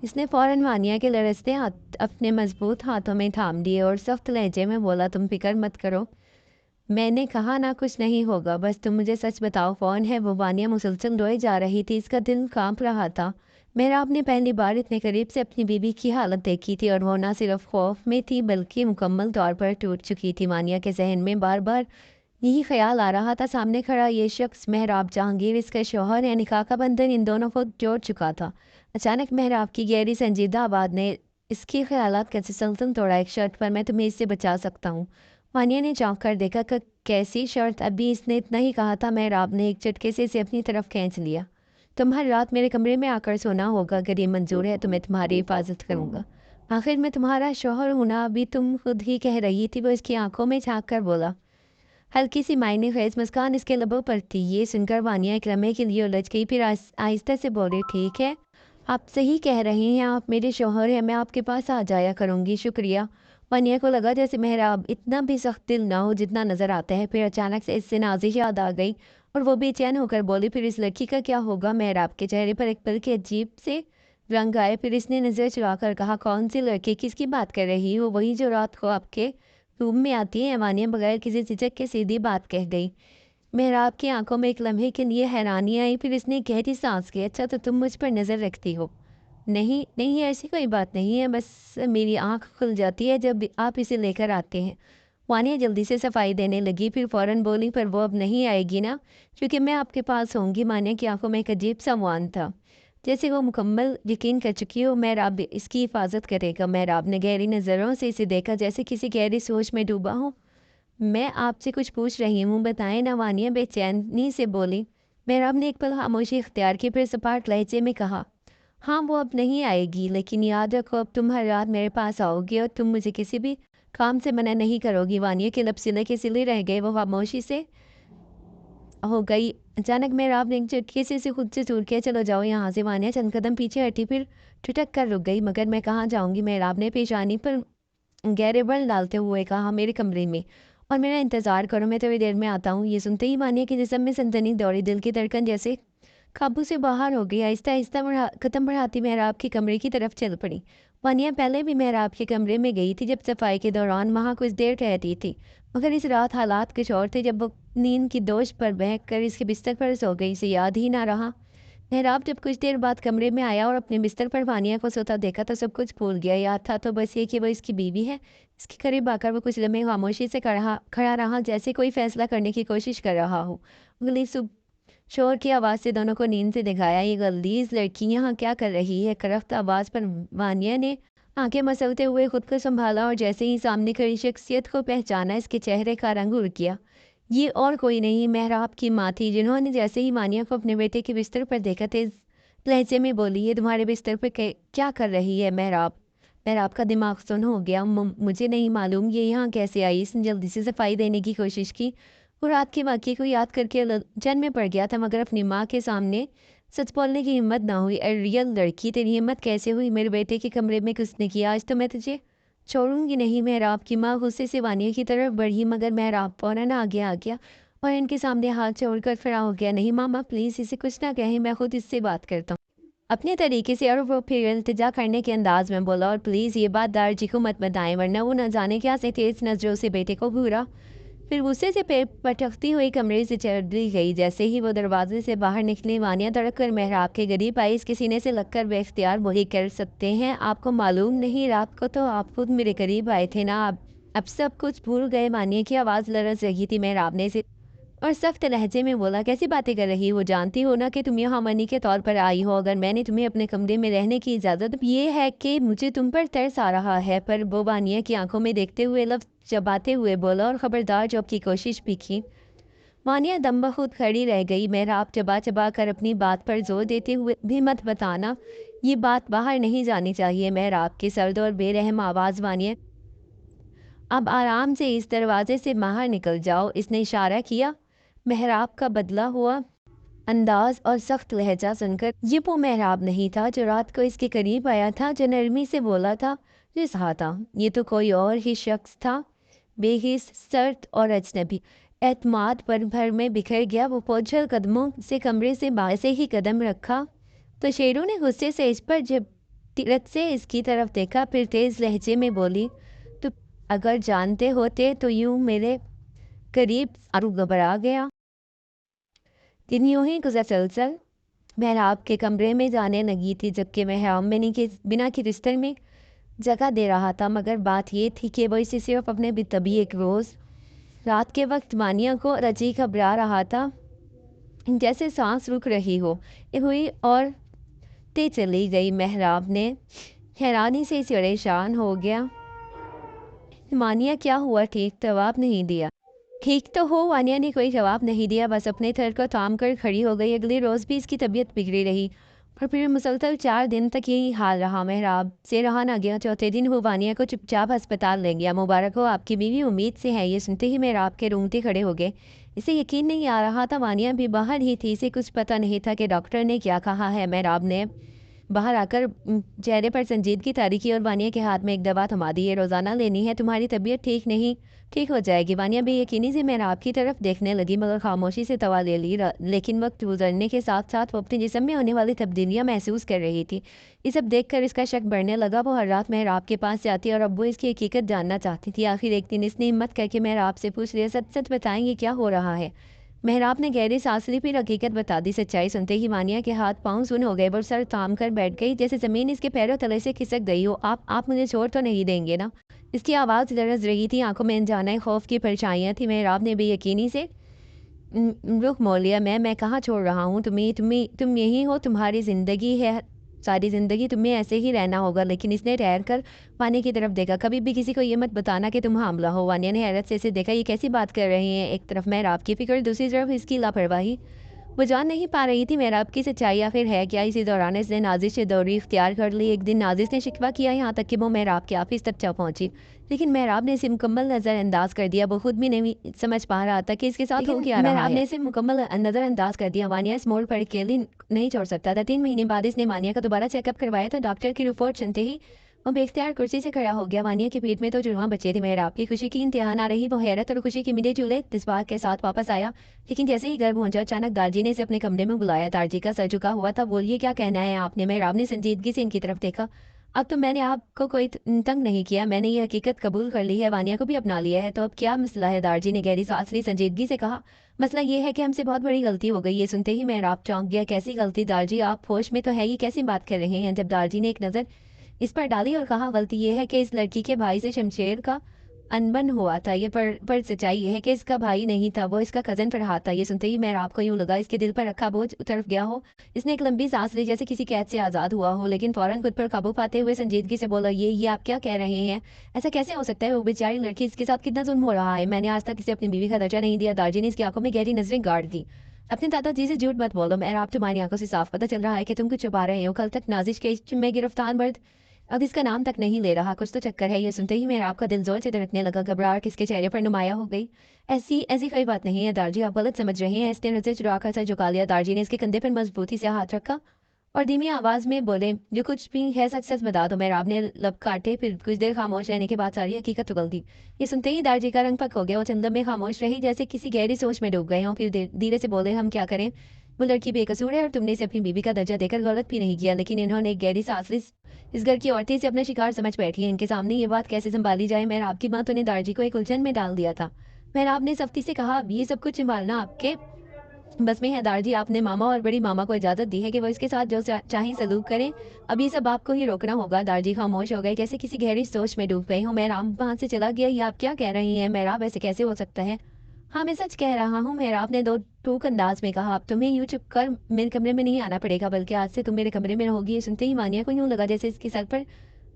A: इसने फ़ौरन वानिया के लरजते हाथ अपने मजबूत हाथों में थाम लिए और सख्त लहजे में बोला, तुम फिक्र मत करो, मैंने कहा ना कुछ नहीं होगा, बस तुम मुझे सच बताओ कौन है वो? वानिया मुसलसल रोए जा रही थी, इसका दिल कांप रहा था। मेहराब ने पहली बार इतने करीब से अपनी बीवी की हालत देखी थी और वो न सिर्फ खौफ में थी बल्कि मुकम्मल तौर पर टूट चुकी थी। वानिया के जहन में बार बार यही ख्याल आ रहा था, सामने खड़ा ये शख्स मेहराब जहांगीर इसका शौहर है, निकाह का बंधन इन दोनों को जोड़ चुका था। अचानक मेहराब की गहरी संजीदा आवाज़ ने इसके ख्यालात का तसलसल तोड़ा। एक शर्त पर मैं तुम्हें इससे बचा सकता हूँ। वानिया ने चौंक कर देखा कि कैसी शर्त? अभी इसने इतना ही कहा था, मेहराब ने एक झटके से इसे अपनी तरफ खींच लिया। तुम हर रात मेरे कमरे में आकर सोना होगा, अगर ये मंजूर है तो मैं तुम्हारी हिफाजत करूँगा। आखिर मैं तुम्हारा शौहर हूँ ना, अभी तुम खुद ही कह रही थी। वो इसकी आंखों में झांक कर बोला। हल्की सी मायने खेज मुस्कान इसके लबों पर थी। ये सुनकर वानिया एक लम्हे के लिए उलझ गई, फिर आहिस्ता से बोली, ठीक है, आप सही कह रही हैं, आप मेरे शौहर हैं, मैं आपके पास आ जाया करूँगी, शुक्रिया। वानिया को लगा जैसे मेहराब इतना भी सख्त दिल ना हो जितना नज़र आता है। फिर अचानक से इससे नाजिश याद आ गई और वो बेचैन होकर बोली, फिर इस लड़की का क्या होगा? मेहराब के चेहरे पर एक पल के अजीब से रंग आए, फिर इसने नज़र चुरा कर कहा, कौन सी लड़की? किसकी बात कर रही हो? वही जो रात को आपके रूम में आती है? वानिया बगैर किसी झिझक के सीधी बात कह गई। मेहराब की आंखों में एक लम्हे के लिए हैरानी आई, फिर इसने गहरी सांस ली। अच्छा, तो तुम मुझ पर नज़र रखती हो? नहीं नहीं, ऐसी कोई बात नहीं है, बस मेरी आंख खुल जाती है जब आप इसे लेकर आते हैं। वानिया जल्दी से सफाई देने लगी, फिर फौरन बोली, पर वो अब नहीं आएगी ना, क्योंकि मैं आपके पास होंगी। वानिया की आंखों में एक अजीब सा वान था, जैसे वो मुकम्मल यकीन कर चुकी हो मेहराब इसकी हिफाजत करेगा। मेहराब ने गहरी नज़रों से इसे देखा, जैसे किसी गहरी सोच में डूबा हो। मैं आपसे कुछ पूछ रही हूँ, बताएं ना, वानिया बेचैनी से बोली। मेहराब ने एक पल खामोशी इख्तियार की, फिर सपाट लहजे में कहा, हाँ वो अब नहीं आएगी, लेकिन याद रखो अब तुम हर रात मेरे पास आओगी और तुम मुझे किसी भी काम से मना नहीं करोगी। वानिया के लब सिले के सिले रह गए, वो खामोशी से हो गई। अचानक मेहराब ने एक झटके से इसे खुद से दूर किया, चलो जाओ यहाँ से। वानिया चंद कदम पीछे हटी, फिर ठिठक कर रुक गई। मगर मैं कहाँ जाऊँगी? मेहराब ने पेशानी पर गहरे बल डालते हुए कहा, मेरे कमरे में, और मेरा इंतज़ार करो, मैं थोड़ी देर में आता हूँ। ये सुनते ही वानिया के जिस्म में सनसनी दौड़ी, दिल की धड़कन जैसे काबू से बाहर हो गई। आहिस्ता आहिस्ता कदम बढ़ाती मेहराब के कमरे की तरफ चल पड़ी। वानिया पहले भी मेहराब के कमरे में गई थी, जब सफाई के दौरान वहाँ कुछ देर ठहरी थी, मगर इस रात हालात कुछ और थे। जब वो नींद की दोष पर बहक कर इसके बिस्तर पर सो गई, इसे याद ही ना रहा। मेहराब जब कुछ देर बाद कमरे में आया और अपने बिस्तर पर वानिया को सोता देखा तो सब कुछ भूल गया। याद था तो बस ये कि वो इसकी बीवी है। इसके करीब आकर वो कुछ लम्हे खामोशी से खड़ा खड़ा रहा, जैसे कोई फैसला करने की कोशिश कर रहा हो। अगली सुबह शोर की आवाज़ से दोनों को नींद से दिखाया, ये गलीज लड़की यहाँ क्या कर रही है? करख्त आवाज़ पर वानिया ने आंखें मसलते हुए खुद को संभाला और जैसे ही सामने खड़ी शख्सियत को पहचाना, इसके चेहरे का रंग उड़ गया। ये और कोई नहीं, मेहराब की माँ थी, जिन्होंने जैसे ही मानिया को अपने बेटे के बिस्तर पर देखा, तेज लहजे में बोली, ये तुम्हारे बिस्तर पर क्या कर रही है? मेहराब मेहराब का दिमाग सुन हो गया। मुझे नहीं मालूम ये यहाँ कैसे आई। इसने जल्दी से सफाई देने की कोशिश की। वो रात के वाक़ये को याद करके जन में पड़ गया था, मगर अपनी माँ के सामने सच बोलने की हिम्मत ना हुई। रियल लड़की, तेरी हिम्मत कैसे हुई? मेरे बेटे के कमरे में किसने किया? आज तो मैं तुझे छोड़ूंगी नहीं। मेहराब की माँ गुस्से से वानिया की तरफ बढ़ी, मगर मेहराब फौरन आगे आ गया और इनके सामने हाथ छोड़कर खड़ा हो गया। नहीं मामा, प्लीज़ इसे कुछ ना कहें, मैं खुद इससे बात करता हूँ अपने तरीके से। और वो फिर इल्तिजा करने के अंदाज में बोला, और प्लीज़ ये बात दारजी को मत बताएं, वरना वो न जाने क्या से तेज़ नज़रों से बेटे को घूरा। फिर गुस्से से पैर पटकती हुई कमरे से चली गई। जैसे ही वो दरवाजे से बाहर निकली, वानिया तड़क कर मेहराब के करीब आई। इसके सीने से लगकर बेख्तियार वही कर सकते हैं, आपको मालूम नहीं, रात को तो आप खुद मेरे करीब आए थे ना। अब सब कुछ भूल गए। वानिया की आवाज़ लरज रही थी। मेहराब ने से और सख्त लहजे में बोला, कैसी बातें कर रही हो? जानती हो ना कि तुम यहाँ मनी के तौर पर आई हो। अगर मैंने तुम्हें अपने कमरे में रहने की इजाज़त ये है कि मुझे तुम पर तरस आ रहा है। पर वो वानिया की आंखों में देखते हुए लफ्ज़ चबाते हुए बोला, और ख़बरदार जॉब की कोशिश भी की। वानिया दम बखुद खड़ी रह गई। मेहराब चबा चबा कर अपनी बात पर जोर देते हुए, भी मत बताना, ये बात बाहर नहीं जानी चाहिए। मेहराब की सर्द और बेरहम आवाज़। वानिया, अब आराम से इस दरवाजे से बाहर निकल जाओ, इसने इशारा किया। मेहराब का बदला हुआ अंदाज और सख्त लहजा सुनकर ये वो मेहराब नहीं था जो रात को इसके करीब आया था, जो नरमी से बोला था, जो सहा था। ये तो कोई और ही शख्स था, बेहिस, सर्द और अजनबी। एतमाद पर भर में बिखर गया। वो पोछल कदमों से कमरे से बाहर से ही कदम रखा तो शेरू ने गुस्से से इस पर जब तिरत से इसकी तरफ देखा, फिर तेज़ लहजे में बोली, तो अगर जानते होते तो यूं मेरे करीब। आरू घबरा गया। दिन यूं ही गुजर चलचल मेहराब के कमरे में जाने लगी थी, जबकि मेहराब बिना के बिस्तर में जगह दे रहा था। मगर बात ये थी कि वो इसे सिर्फ अपने बेतबी एक रोज़ रात के वक्त वानिया को रजी घबरा रहा था, जैसे सांस रुक रही हो हुई और ते चली गई। मेहराब ने हैरानी से परेशान हो गया। वानिया, क्या हुआ? ठीक जवाब नहीं दिया। ठीक तो हो। वानिया ने कोई जवाब नहीं दिया, बस अपने थर को थाम कर खड़ी हो गई। अगले रोज़ भी इसकी तबीयत बिगड़ी रही और फिर मुसलसल 4 दिन तक यही हाल रहा। मेहराब से रहा ना गया। चौथे दिन वो वानिया को चुपचाप अस्पताल ले गया। मुबारक हो, आपकी बीवी उम्मीद से है। ये सुनते ही मेहराब के रूंगटे खड़े हो गए। इसे यकीन नहीं आ रहा था। वानिया भी बाहर ही थी। इसे कुछ पता नहीं था कि डॉक्टर ने क्या कहा है। मेहराब ने बाहर आकर चेहरे पर संजीदगी तारी की और वानिया के हाथ में एक दवा थमा दी। ये रोज़ाना लेनी है, तुम्हारी तबीयत ठीक नहीं, ठीक हो जाएगी। वानिया बेयकीनी से मेहराब की तरफ देखने लगी, मगर खामोशी से दवा ले ली। लेकिन वक्त गुजरने के साथ साथ वो अपने जिस्म में होने वाली तब्दीलियां महसूस कर रही थी। ये सब देखकर इसका शक बढ़ने लगा। वो हर रात मेहराब के पास जाती और अब वो इसकी हकीकत जानना चाहती थी। आखिर एक दिन इसने हिम्मत करके मेहराब से पूछ लिया, सच सच बताएंगे क्या हो रहा है? मेहराब ने गहरी सांस ली, फिर हकीकत बता दी। सच्चाई सुनते ही वानिया के हाथ पांव सुन हो गए, वो सर थाम कर बैठ गई, जैसे ज़मीन इसके पैरों तले से खिसक गई हो। आप मुझे छोड़ तो नहीं देंगे ना? इसकी आवाज़ गरज रही थी, आंखों में अनजाने खौफ की परछाइयाँ थी। मेहराब ने बेयकीनी से रुख मोड़ लिया। मैं कहाँ छोड़ रहा हूँ तुम्हें? तुम यही हो, तुम्हारी ज़िंदगी है, सारी ज़िंदगी तुम्हें ऐसे ही रहना होगा। लेकिन इसने ठहर कर वानिया की तरफ देखा। कभी भी किसी को ये मत बताना कि तुम हामला हो। वानिया ने हैरत से इसे देखा। ये कैसी बात कर रही हैं? एक तरफ मेहराब की फिक्र, दूसरी तरफ इसकी लापरवाही। वो जान नहीं पा रही थी मेहराब की सच्चाई या फिर है क्या। इसी दौरान इसने नाजिश से दौरी इख्तियार कर ली। एक दिन नाजिश ने शिकवा किया, यहाँ तक कि वो मेहराब के ऑफिस तक जा पहुंची, लेकिन मेहराब ने इसे मुकम्मल नज़रअंदाज कर दिया। वो खुद भी नहीं समझ पा रहा था कि इसके साथ हो क्या रहा है। मेहराब ने इसे मुकम्मल नज़रअंदाज कर दिया। वानिया इस मोड़ पर अकेली नहीं छोड़ सकता था। 3 महीने बाद इसने वानिया का दोबारा चेकअप करवाया तो डॉक्टर की रिपोर्ट सुनते ही वो बेख्तियार कुर्सी से खड़ा हो गया। वानिया के पेट में तो जुड़वां बचे थे। मेहराब की खुशी की इंतहा ना रही। वो हैरत और खुशी के मिले जुले जज्बात के साथ वापस आया, लेकिन जैसे ही घर पहुंचा, अचानक दारजी ने इसे अपने कमरे में बुलाया। दारजी का सर झुका हुआ था। बोलिए, क्या कहना है आपने? मेहराब ने संजीदगी से इनकी तरफ देखा। अब तो मैंने आपको कोई तंग नहीं किया, मैंने ये हकीकत कबूल कर ली है, वानिया को भी अपना लिया है, तो अब क्या मसला है? दारजी ने गहरी सांस ली, संजीदगी से कहा, मसला ये है कि हमसे बहुत बड़ी गलती हो गई। ये सुनते ही मेहराब चौंक गया। कैसी गलती दारजी? आप होश में तो है, ये कैसी बात कर रहे हैं? जब दारजी ने एक नज़र इस पर डाली और कहा, गलती ये है कि इस लड़की के भाई से शमशेर का अनबन हुआ था। ये पर सच्चाई ये है कि इसका भाई नहीं था, वो इसका कज़न फरहाद था। ये सुनते ही मेहराब को यूं लगा इसके दिल पर रखा बोझ उतर गया हो। इसने एक लंबी सांस ली, जैसे किसी कैद से आज़ाद हुआ हो, लेकिन फौरन खुद पर काबू पाते हुए संजीदगी से बोला, ये आप क्या कह रहे हैं? ऐसा कैसे हो सकता है? वो बेचारी लड़की, इसके साथ कितना जुल्म हो रहा है। मैंने आज तक इसे अपनी बीवी का दर्जा नहीं दिया। दारजी ने इसकी आंखों में गहरी नजरें गाड़ दी। अपने दादाजी से झूठ मत बोलो मेहराब, तुम्हारी आंखों से साफ पता चल रहा है कि तुम कुछ छुपा रहे हो। कल तक नाजिश के इश्क में गिरफ्तार मर्द अब इसका नाम तक नहीं ले रहा। कुछ तो चक्कर है। ये सुनते ही मेरा आपका दिल जोर से धड़कने लगा। घबराहट किसके चेहरे पर नुमाया हो गई। ऐसी ऐसी कोई बात नहीं है दारजी, आप गलत समझ रहे हैं। इसने नजर चुरा कर सर झुका लिया। दारजी ने इसके कंधे पर मजबूती से हाथ रखा और धीमी आवाज़ में बोले, जो कुछ भी है सच सच बता दो। मेहराब ने लब काटे, फिर कुछ देर खामोश रहने के बाद सारी हकीकत उगल दी। ये सुनते ही दारजी का रंग पक हो गया। वो चंदम में खामोश रही, जैसे किसी गहरी सोच में डूब गए हों। फिर धीरे से बोले, हम क्या करें? वो लड़की बेकसूर है और तुमने इसे अपनी बीवी का दर्जा देकर गलत भी नहीं किया, लेकिन इन्होंने एक गहरी सांस ली। इस घर की औरतें इसे अपना शिकार समझ बैठी हैं। इनके सामने ये बात कैसे संभाली जाए? मेहराब की बातों ने दारजी को एक उलझन में डाल दिया था। मेहराब ने सख्ती से कहा, ये सब कुछ संभालना आपके बस में है दारजी। आपने मामा और बड़ी मामा को इजाजत दी है कि वो इसके साथ जो चाहे सलूक करें। अब ये सब आपको ही रोकना होगा। दारजी खामोश हो गए, जैसे किसी गहरी सोच में डूब गए हो। मेहराब वहां से चला गया। ये आप क्या कह रही हैं मेहराब? ऐसे कैसे हो सकता है? हाँ, मैं सच कह रहा हूँ, मेहराब ने दो टूक अंदाज में कहा। अब तुम्हें यूं चुप कर मेरे कमरे में नहीं आना पड़ेगा, बल्कि आज से तुम मेरे कमरे में रहोगी। ये सुनते ही मानिया को यूं लगा जैसे इसके सर पर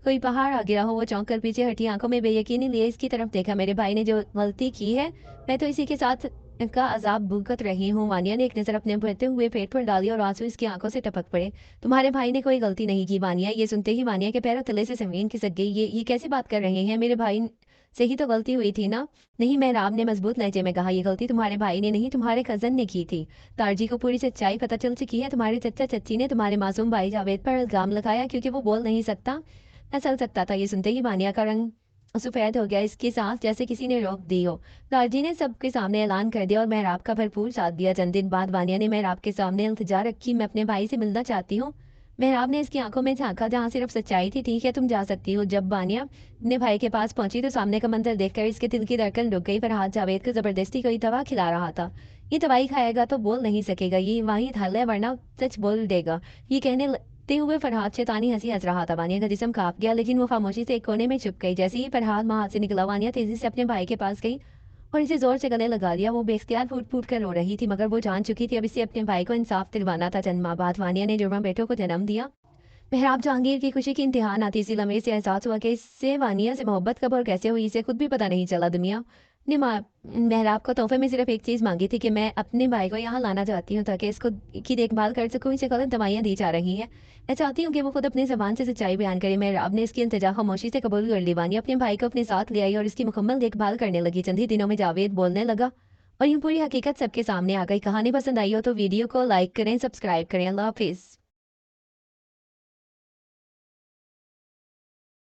A: कोई पहाड़ आ गिरा हो। वो चौंक कर पीछे हटी, आंखों में बेयकीनी लिए इसकी तरफ देखा। मेरे भाई ने जो गलती की है, मैं तो इसी के साथ का अजाब भुगत रही हूँ। मानिया ने एक नजर अपने बढ़ते हुए पेट पर डाली और आंसू इसकी आंखों से टपक पड़े। तुम्हारे भाई ने कोई गलती नहीं की मानिया। ये सुनते ही मानिया के पैरों तले से जमीन खिसक गई। ये कैसी बात कर रहे हैं? मेरे भाई से ही तो गलती हुई थी ना? नहीं, मेहराब ने मजबूत लहजे में कहा, ये गलती तुम्हारे भाई ने नहीं, तुम्हारे कजन ने की थी। तारजी को पूरी सच्चाई पता चल चुकी है। तुम्हारे चचा चच्ची ने तुम्हारे मासूम भाई जावेद पर इल्जाम लगाया क्योंकि वो बोल नहीं सकता, न चल सकता था। ये सुनते ही मानिया का रंग सफेद हो गया, इसकी सांस जैसे किसी ने रोक दी हो। दारजी ने सबके सामने ऐलान कर दिया और मेहराब का भरपूर साथ दिया। चंद दिन बाद वानिया ने मेहराब के सामने इल्तिजा रखी, मैं अपने भाई से मिलना चाहती हूँ। मेहराब ने इसकी आंखों में झांका जहाँ सिर्फ सच्चाई थी। ठीक है, तुम जा सकती हो। जब वानिया अपने भाई के पास पहुंची तो सामने का मंजर देखकर इसके दिल की धड़कन रुक गई। फरहाद जावेद को जबरदस्ती कोई दवा खिला रहा था। ये दवाई खाएगा तो बोल नहीं सकेगा, ये वहीं हल है, वरना सच बोल देगा। ये कहते हुए फरहाद शैतानी हंसी हंस रहा था। वानिया का जिस्म कांप गया, लेकिन वो खामोशी से एक कोने में छुप गई। जैसे ही फरहाद वहां से निकला, वानिया तेजी से अपने भाई के पास गई और इसे जोर से गले लगा लिया। वो बेख्तियार फूट फूट कर रो रही थी, मगर वो जान चुकी थी अब इसे अपने भाई को इंसाफ दिलवाना था। चंद माह बाद वानिया ने जुड़वा बेटों को जन्म दिया। मेहराब जहांगीर की खुशी की इंतहा न थी। इसी लम्हे से एहसास हुआ कि इससे वानिया से मोहब्बत कब और कैसे हुई, इसे खुद भी पता नहीं चला। दुनिया ने मेहराब को तोहफे में सिर्फ एक चीज़ मांगी थी कि मैं अपने भाई को यहाँ लाना चाहती हूँ ताकि इसको की देखभाल कर सकूँ। इसे गलत दवाइयाँ दी जा रही हैं। मैं चाहती हूँ कि वो खुद अपनी ज़बान से सच्चाई बयान करे। मेहराब ने इसकी इंतजा खामोशी से कबूल कर ली। वानिया अपने भाई को अपने साथ ले आई और इसकी मुकम्मल देखभाल करने लगी। चंद ही दिनों में जावेद बोलने लगा और यूँ पूरी हकीकत सबके सामने आ गई। कहानी पसंद आई हो तो वीडियो को लाइक करें, सब्सक्राइब करें। अल्लाह हाफिज़।